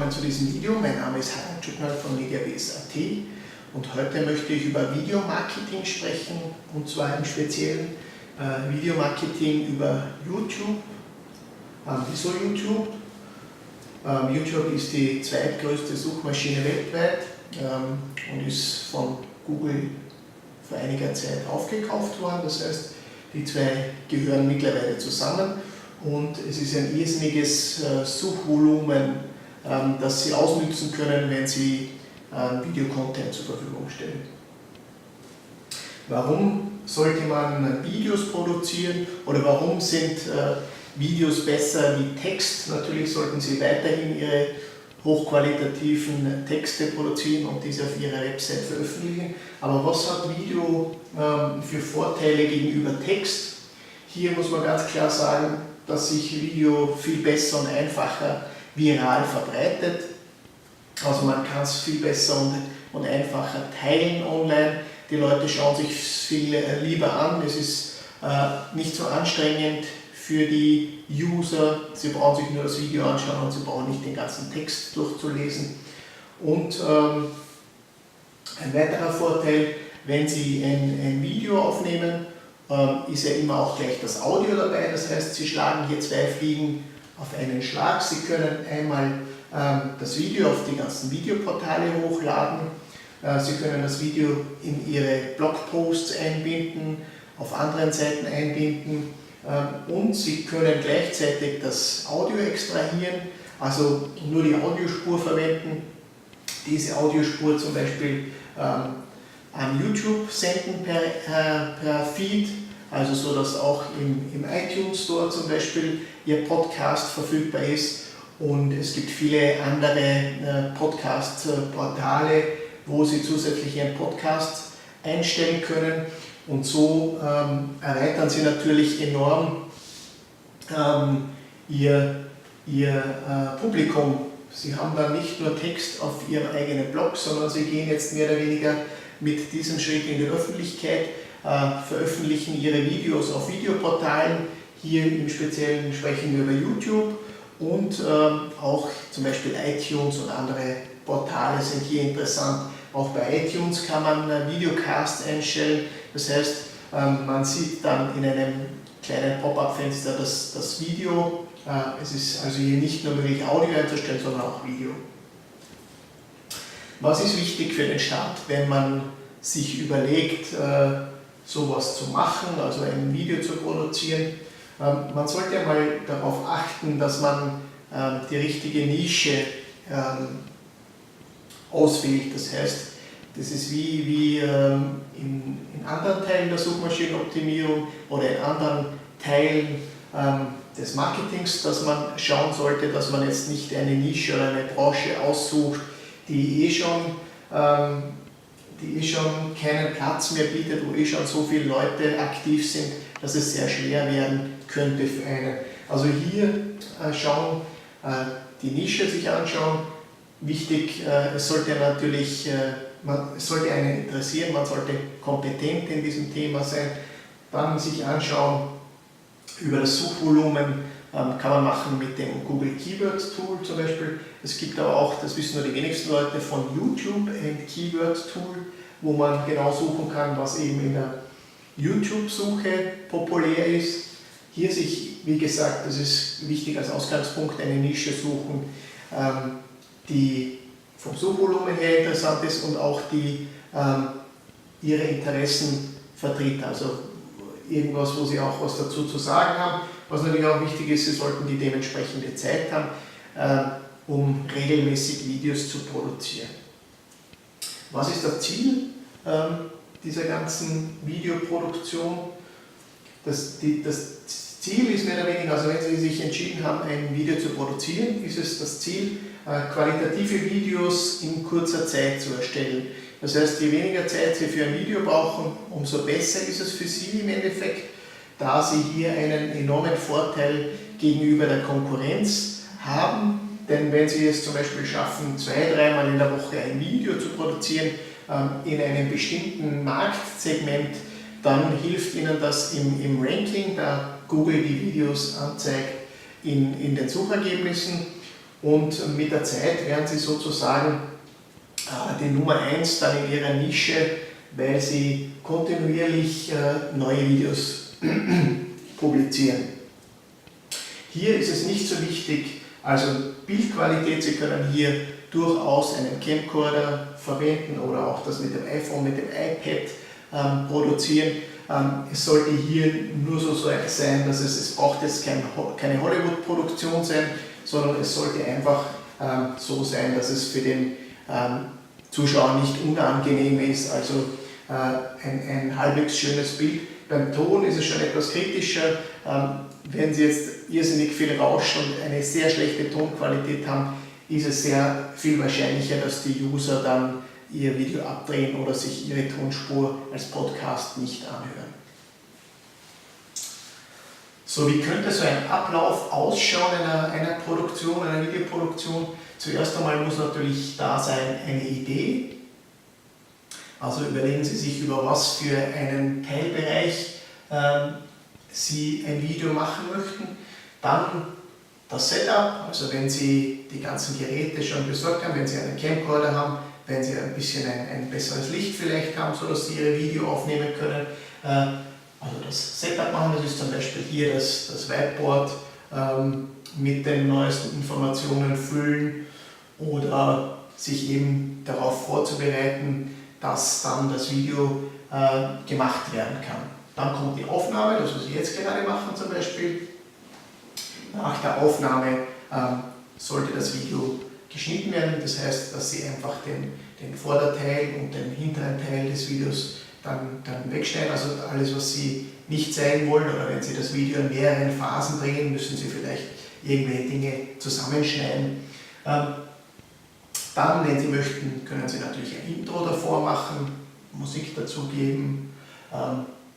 willkommen zu diesem Video. Mein Name ist von MEDIABASE.at und heute möchte ich über Videomarketing sprechen, und zwar im Speziellen Videomarketing über YouTube. Wieso YouTube? YouTube ist die zweitgrößte Suchmaschine weltweit und ist von Google vor einiger Zeit aufgekauft worden. Das heißt, die zwei gehören mittlerweile zusammen und es ist ein irrsinniges Suchvolumen, das Sie ausnutzen können, wenn Sie Videocontent zur Verfügung stellen. Warum sollte man Videos produzieren oder warum sind Videos besser wie Text? Natürlich sollten Sie weiterhin Ihre hochqualitativen Texte produzieren und diese auf Ihrer Website veröffentlichen. Aber was hat Video für Vorteile gegenüber Text? Hier muss man ganz klar sagen, dass sich Video viel besser und einfacher viral verbreitet. Also man kann es viel besser und einfacher teilen online. Die Leute schauen sich viel lieber an. Es ist nicht so anstrengend für die User. Sie brauchen sich nur das Video anschauen und sie brauchen nicht den ganzen Text durchzulesen. Und ein weiterer Vorteil, wenn Sie ein Video aufnehmen, ist ja immer auch gleich das Audio dabei. Das heißt, Sie schlagen hier zwei Fliegen auf einen Schlag. Sie können einmal das Video auf die ganzen Videoportale hochladen. Sie können das Video in Ihre Blogposts einbinden, auf anderen Seiten einbinden und Sie können gleichzeitig das Audio extrahieren, also nur die Audiospur verwenden, diese Audiospur zum Beispiel an YouTube senden per Feed, also so dass auch im iTunes Store zum Beispiel Ihr Podcast verfügbar ist, und es gibt viele andere Podcast-Portale, wo Sie zusätzlich Ihren Podcast einstellen können, und so erweitern Sie natürlich enorm Ihr Publikum. Sie haben dann nicht nur Text auf Ihrem eigenen Blog, sondern Sie gehen jetzt mehr oder weniger mit diesem Schritt in die Öffentlichkeit, veröffentlichen Ihre Videos auf Videoportalen. Hier im Speziellen sprechen wir über YouTube, und auch zum Beispiel iTunes und andere Portale sind hier interessant. Auch bei iTunes kann man Videocasts einstellen, das heißt, man sieht dann in einem kleinen Pop-up-Fenster das Video. Es ist also hier nicht nur möglich, Audio einzustellen, sondern auch Video. Was ist wichtig für den Start, wenn man sich überlegt, sowas zu machen, also ein Video zu produzieren? Man sollte mal darauf achten, dass man die richtige Nische auswählt. Das heißt, das ist wie in anderen Teilen der Suchmaschinenoptimierung oder in anderen Teilen des Marketings, dass man schauen sollte, dass man jetzt nicht eine Nische oder eine Branche aussucht, die schon keinen Platz mehr bietet, wo schon so viele Leute aktiv sind, dass es sehr schwer werden könnte für einen. Also hier schauen, die Nische sich anschauen. Wichtig, es sollte natürlich, es sollte einen interessieren, man sollte kompetent in diesem Thema sein. Dann sich anschauen, über das Suchvolumen kann man machen mit dem Google Keyword Tool zum Beispiel. Es gibt aber auch, das wissen nur die wenigsten Leute, von YouTube ein Keyword Tool, wo man genau suchen kann, was eben in der YouTube-Suche populär ist. Hier sich, wie gesagt, das ist wichtig als Ausgangspunkt, eine Nische suchen, die vom Suchvolumen her interessant ist und auch die Ihre Interessen vertritt. Also irgendwas, wo Sie auch was dazu zu sagen haben. Was natürlich auch wichtig ist, Sie sollten die dementsprechende Zeit haben, um regelmäßig Videos zu produzieren. Was ist das Ziel dieser ganzen Videoproduktion? Das Ziel ist mehr oder weniger, also wenn Sie sich entschieden haben, ein Video zu produzieren, ist es das Ziel, qualitative Videos in kurzer Zeit zu erstellen. Das heißt, je weniger Zeit Sie für ein Video brauchen, umso besser ist es für Sie im Endeffekt, da Sie hier einen enormen Vorteil gegenüber der Konkurrenz haben. Denn wenn Sie es zum Beispiel schaffen, 2-3 Mal in der Woche ein Video zu produzieren in einem bestimmten Marktsegment, dann hilft Ihnen das im Ranking, da Google die Videos anzeigt in den Suchergebnissen. und mit der Zeit werden Sie sozusagen die Nummer 1 dann in Ihrer Nische, weil Sie kontinuierlich neue Videos publizieren. Hier ist es nicht so wichtig, also Bildqualität, Sie können hier durchaus einen Camcorder verwenden oder auch das mit dem iPhone, mit dem iPad produzieren. Es sollte hier nur so sein, dass es braucht jetzt keine Hollywood-Produktion sein, sondern es sollte einfach so sein, dass es für den Zuschauer nicht unangenehm ist, also ein halbwegs schönes Bild. Beim Ton ist es schon etwas kritischer. Wenn Sie jetzt irrsinnig viel Rauschen und eine sehr schlechte Tonqualität haben, ist es sehr viel wahrscheinlicher, dass die User dann ihr Video abdrehen oder sich ihre Tonspur als Podcast nicht anhören. So, wie könnte so ein Ablauf ausschauen einer Produktion, einer Videoproduktion? Zuerst einmal muss natürlich da sein eine Idee. Also überlegen Sie sich, über was für einen Teilbereich Sie ein Video machen möchten. Dann das Setup, also wenn Sie die ganzen Geräte schon besorgt haben, wenn Sie einen Camcorder haben, wenn Sie ein bisschen ein besseres Licht vielleicht haben, sodass Sie Ihre Video aufnehmen können. Also das Setup machen, das ist zum Beispiel hier das Whiteboard mit den neuesten Informationen füllen oder sich eben darauf vorzubereiten, dass dann das Video gemacht werden kann. Dann kommt die Aufnahme, das was Sie jetzt gerade machen zum Beispiel. Nach der Aufnahme sollte das Video geschnitten werden, das heißt, dass Sie einfach den Vorderteil und den hinteren Teil des Videos dann wegschneiden, also alles, was Sie nicht zeigen wollen, oder wenn Sie das Video in mehreren Phasen drehen, müssen Sie vielleicht irgendwelche Dinge zusammenschneiden. Dann, wenn Sie möchten, können Sie natürlich ein Intro davor machen, Musik dazu geben,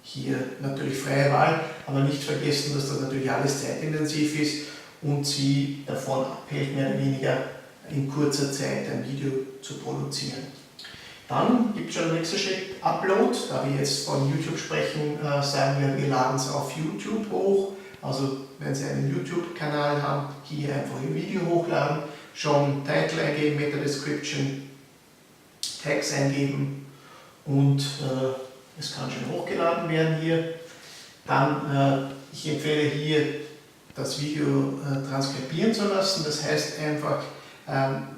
hier natürlich freie Wahl, aber nicht vergessen, dass das natürlich alles zeitintensiv ist und Sie davon abhält, mehr oder weniger in kurzer Zeit ein Video zu produzieren. Dann gibt es schon den nächsten Schritt, Upload. Da wir jetzt von YouTube sprechen, sagen wir laden es auf YouTube hoch. Also wenn Sie einen YouTube-Kanal haben, hier einfach ein Video hochladen, schon Title eingeben, Meta-Description, Tags eingeben und es kann schon hochgeladen werden hier. Dann, ich empfehle hier, das Video transkribieren zu lassen. Das heißt einfach,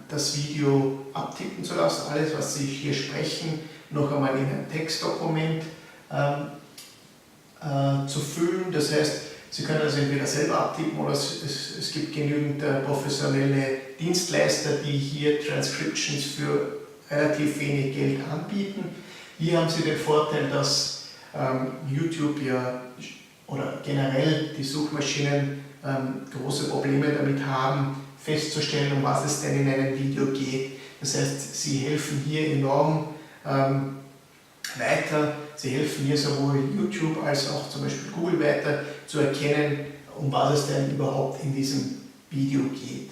das Video abtippen zu lassen, alles was Sie hier sprechen, noch einmal in ein Textdokument zu füllen. Das heißt, Sie können das entweder selber abtippen oder es gibt genügend professionelle Dienstleister, die hier Transcriptions für relativ wenig Geld anbieten. Hier haben Sie den Vorteil, dass YouTube ja oder generell die Suchmaschinen große Probleme damit haben, festzustellen, um was es denn in einem Video geht. Das heißt, Sie helfen hier enorm weiter. Sie helfen hier sowohl YouTube als auch zum Beispiel Google weiter zu erkennen, um was es denn überhaupt in diesem Video geht.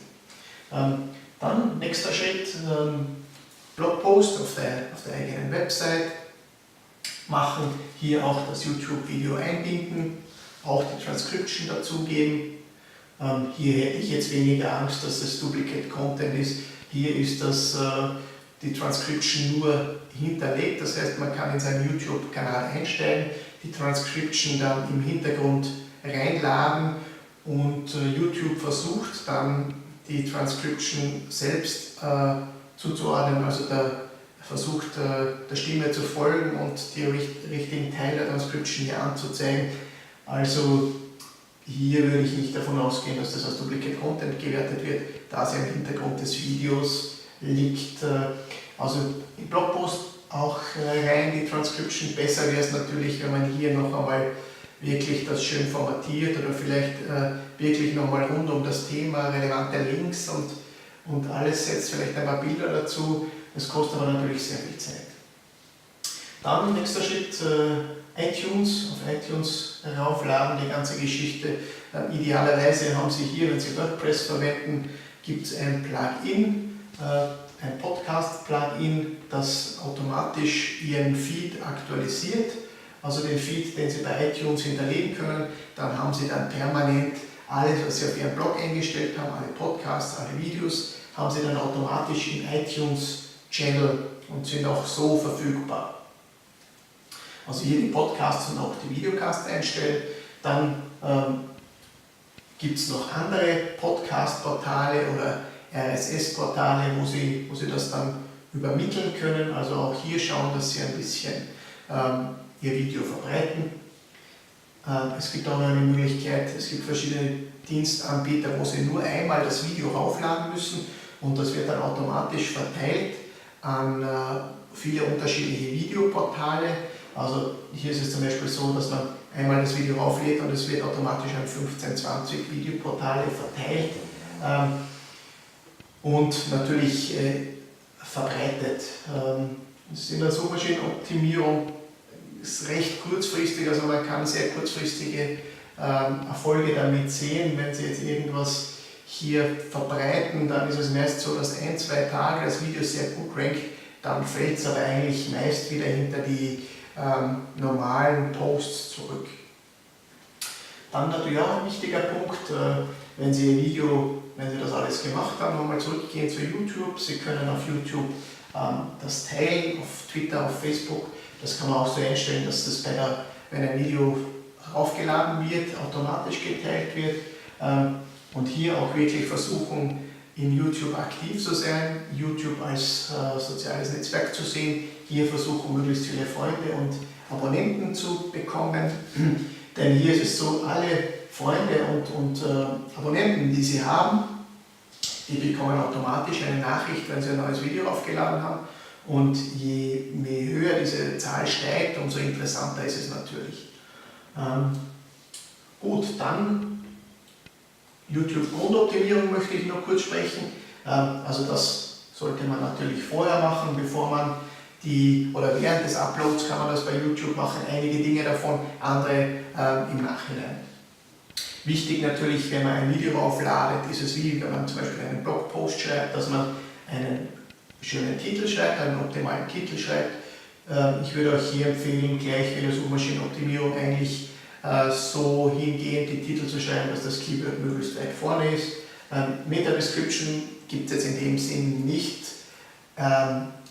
Dann nächster Schritt, Blogpost auf der eigenen Website machen, hier auch das YouTube-Video einbinden, auch die Transcription dazugeben. Hier hätte ich jetzt weniger Angst, dass es Duplicate Content ist. Hier ist die Transcription nur hinterlegt, das heißt, man kann in seinen YouTube-Kanal einsteigen, die Transcription dann im Hintergrund reinladen und YouTube versucht dann die Transcription selbst zuzuordnen, also versucht der Stimme zu folgen und die richtigen Teile der Transcription hier anzuzeigen. Also hier würde ich nicht davon ausgehen, dass das als Duplicate Content gewertet wird, da es ja im Hintergrund des Videos liegt. Also im Blogpost auch rein die Transcription. Besser wäre es natürlich, wenn man hier noch einmal wirklich das schön formatiert oder vielleicht wirklich nochmal rund um das Thema relevante Links und alles setzt, vielleicht ein paar Bilder dazu. Das kostet aber natürlich sehr viel Zeit. Dann nächster Schritt, iTunes, auf iTunes raufladen, die ganze Geschichte. Idealerweise haben Sie hier, wenn Sie WordPress verwenden, gibt es ein Plugin, ein Podcast-Plugin, das automatisch Ihren Feed aktualisiert. Also den Feed, den Sie bei iTunes hinterlegen können, dann haben Sie dann permanent alles, was Sie auf Ihren Blog eingestellt haben, alle Podcasts, alle Videos, haben Sie dann automatisch im iTunes-Channel und sind auch so verfügbar. Also hier die Podcasts und auch die Videocasts einstellen. Dann gibt es noch andere Podcast-Portale oder RSS-Portale, wo Sie das dann übermitteln können. Also auch hier schauen, dass Sie ein bisschen Ihr Video verbreiten. Es gibt auch noch eine Möglichkeit, es gibt verschiedene Dienstanbieter, wo Sie nur einmal das Video raufladen müssen und das wird dann automatisch verteilt an viele unterschiedliche Videoportale. Also hier ist es zum Beispiel so, dass man einmal das Video rauflädt und es wird automatisch an 15, 20 Videoportale verteilt und natürlich verbreitet. Das in der Suchmaschinenoptimierung ist recht kurzfristig, also man kann sehr kurzfristige Erfolge damit sehen. Wenn Sie jetzt irgendwas hier verbreiten, dann ist es meist so, dass 1, 2 Tage das Video sehr gut rankt, dann fällt es aber eigentlich meist wieder hinter die normalen Posts zurück. Dann natürlich auch ein wichtiger Punkt, wenn Sie Ihr Video, wenn Sie das alles gemacht haben, nochmal zurückgehen zu YouTube. Sie können auf YouTube das teilen, auf Twitter, auf Facebook. Das kann man auch so einstellen, dass das wenn ein Video aufgeladen wird, automatisch geteilt wird. Und hier auch wirklich versuchen, in YouTube aktiv zu sein, YouTube als soziales Netzwerk zu sehen, hier versuchen, möglichst viele Freunde und Abonnenten zu bekommen. Denn hier ist es so, alle Freunde und Abonnenten, die Sie haben, die bekommen automatisch eine Nachricht, wenn Sie ein neues Video aufgeladen haben. Und je höher diese Zahl steigt, umso interessanter ist es natürlich. Gut, dann YouTube-Grundoptimierung möchte ich noch kurz sprechen. Also das sollte man natürlich vorher machen, bevor man oder während des Uploads kann man das bei YouTube machen, einige Dinge davon, andere im Nachhinein. Wichtig natürlich, wenn man ein Video aufladet, ist es wie, wenn man zum Beispiel einen Blogpost schreibt, dass man einen schönen Titel schreibt, einen optimalen Titel schreibt. Ich würde euch hier empfehlen, gleich wie der Suchmaschinenoptimierung eigentlich so hingehend die Titel zu schreiben, dass das Keyword möglichst weit vorne ist. Meta-Description gibt es jetzt in dem Sinn nicht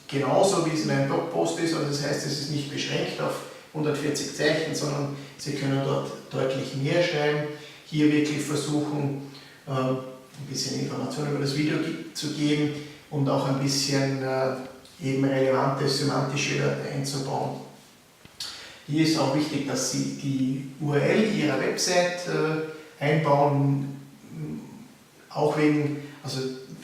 genauso, wie es in einem Blogpost ist. Also das heißt, es ist nicht beschränkt auf 140 Zeichen, sondern Sie können dort deutlich mehr schreiben. Hier wirklich versuchen, ein bisschen Informationen über das Video zu geben und auch ein bisschen eben relevante semantische Wörter einzubauen. Hier ist auch wichtig, dass Sie die URL Ihrer Website einbauen, auch wegen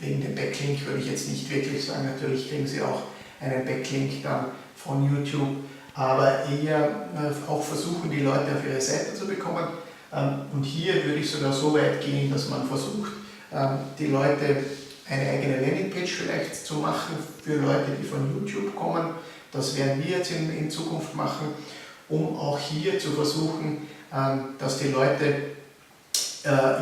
dem Backlink würde ich jetzt nicht wirklich sagen, natürlich kriegen Sie auch einen Backlink dann von YouTube, aber eher auch versuchen, die Leute auf ihre Seite zu bekommen. Und hier würde ich sogar so weit gehen, dass man versucht, die Leute eine eigene Landingpage vielleicht zu machen für Leute, die von YouTube kommen. Das werden wir jetzt in Zukunft machen, um auch hier zu versuchen, dass die Leute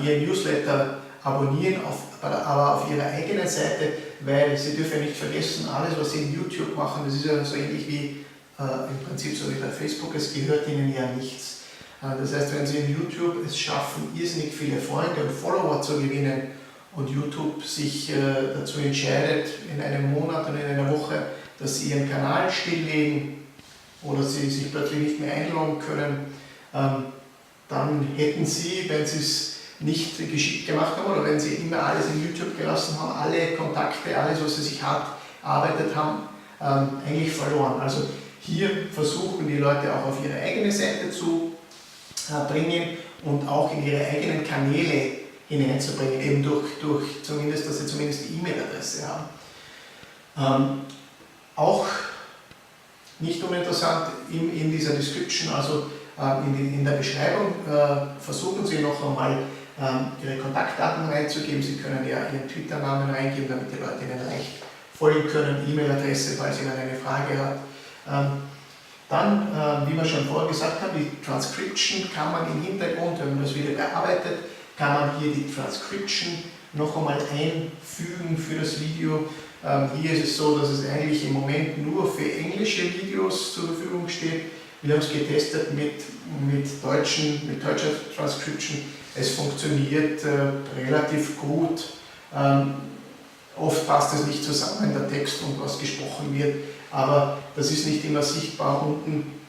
ihr Newsletter abonnieren, aber auf ihrer eigenen Seite, weil Sie dürfen ja nicht vergessen, alles was Sie in YouTube machen, das ist ja so ähnlich wie im Prinzip so wie bei Facebook, es gehört Ihnen ja nichts. Das heißt, wenn Sie in YouTube es schaffen, irrsinnig viele Freunde und Follower zu gewinnen und YouTube sich dazu entscheidet, in einem Monat und in einer Woche, dass Sie Ihren Kanal stilllegen oder Sie sich plötzlich nicht mehr einloggen können, dann hätten Sie, wenn Sie es nicht geschickt gemacht haben oder wenn Sie immer alles in YouTube gelassen haben, alle Kontakte, alles was Sie sich hart erarbeitet haben, eigentlich verloren. Also hier versuchen die Leute auch auf ihre eigene Seite zu bringen und auch in ihre eigenen Kanäle hineinzubringen, eben dass sie zumindest die E-Mail-Adresse haben. Auch nicht uninteressant in dieser Description, also in der Beschreibung, versuchen Sie noch einmal Ihre Kontaktdaten reinzugeben. Sie können ja Ihren Twitter-Namen reingeben, damit die Leute Ihnen leicht folgen können, E-Mail-Adresse, falls jemand eine Frage hat. Dann, wie wir schon vorher gesagt haben, die Transcription kann man im Hintergrund, wenn man das Video bearbeitet, kann man hier die Transcription noch einmal einfügen für das Video. Hier ist es so, dass es eigentlich im Moment nur für englische Videos zur Verfügung steht. Wir haben es getestet mit deutscher Transcription. Es funktioniert relativ gut. Oft passt es nicht zusammen, der Text und was gesprochen wird, aber das ist nicht immer sichtbar unten.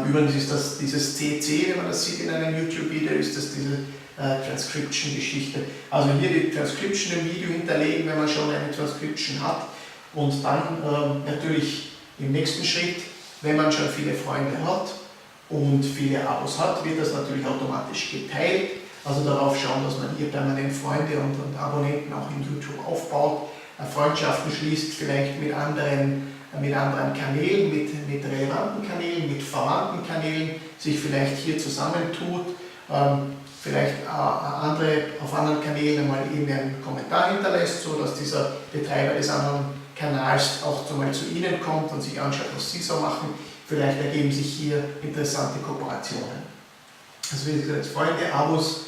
Übrigens ist das dieses CC, wenn man das sieht in einem YouTube-Video, ist das diese Transcription-Geschichte. Also hier die Transcription im Video hinterlegen, wenn man schon eine Transcription hat, und dann natürlich im nächsten Schritt, wenn man schon viele Freunde hat und viele Abos hat, wird das natürlich automatisch geteilt. Also darauf schauen, dass man hier permanent Freunde und Abonnenten auch in YouTube aufbaut, Freundschaften schließt, vielleicht mit anderen Kanälen, mit relevanten Kanälen, mit verwandten Kanälen, sich vielleicht hier zusammentut, vielleicht auf anderen Kanälen einmal eben einen Kommentar hinterlässt, sodass dieser Betreiber des anderen Kanals auch mal zu Ihnen kommt und sich anschaut, was Sie so machen. Vielleicht ergeben sich hier interessante Kooperationen. Also wie gesagt, Freunde, Abos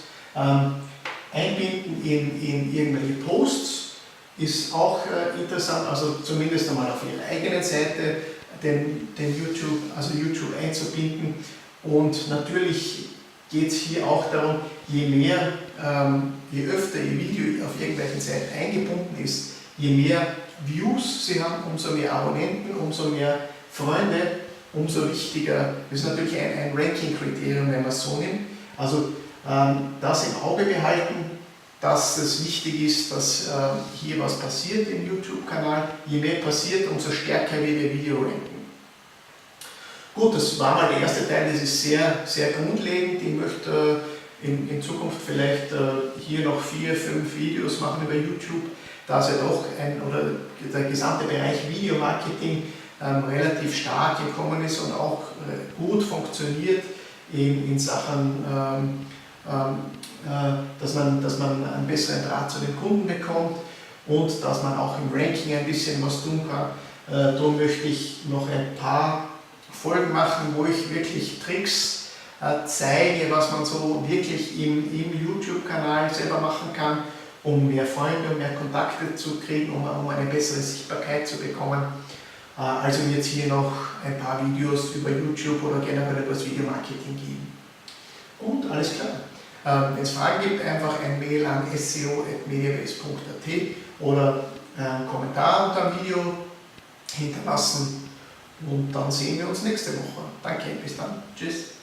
einbinden in irgendwelche Posts ist auch interessant, also zumindest einmal auf Ihrer eigenen Seite den YouTube einzubinden. Und natürlich geht es hier auch darum, je öfter Ihr Video auf irgendwelchen Seiten eingebunden ist, je mehr Views Sie haben, umso mehr Abonnenten, umso mehr Freunde, umso wichtiger. Das ist natürlich ein Ranking-Kriterium, wenn man es so nimmt. Also das im Auge behalten, dass es wichtig ist, dass hier was passiert im YouTube-Kanal. Je mehr passiert, umso stärker wird Ihr Video ranken. Gut, das war mal der erste Teil, das ist sehr, sehr grundlegend. Ich möchte in Zukunft vielleicht hier noch 4, 5 Videos machen über YouTube, da es ja doch der gesamte Bereich Videomarketing relativ stark gekommen ist und auch gut funktioniert in Sachen, dass man einen besseren Draht zu den Kunden bekommt und dass man auch im Ranking ein bisschen was tun kann. Darum möchte ich noch ein paar Folgen machen, wo ich wirklich Tricks zeige, was man so wirklich im YouTube-Kanal selber machen kann, um mehr Freunde und mehr Kontakte zu kriegen, um eine bessere Sichtbarkeit zu bekommen. Also wird es hier noch ein paar Videos über YouTube oder generell über das Videomarketing geben. Und alles klar. Wenn es Fragen gibt, einfach ein Mail an seo@mediabase.at oder einen Kommentar unter dem Video hinterlassen. Und dann sehen wir uns nächste Woche. Danke, bis dann. Tschüss.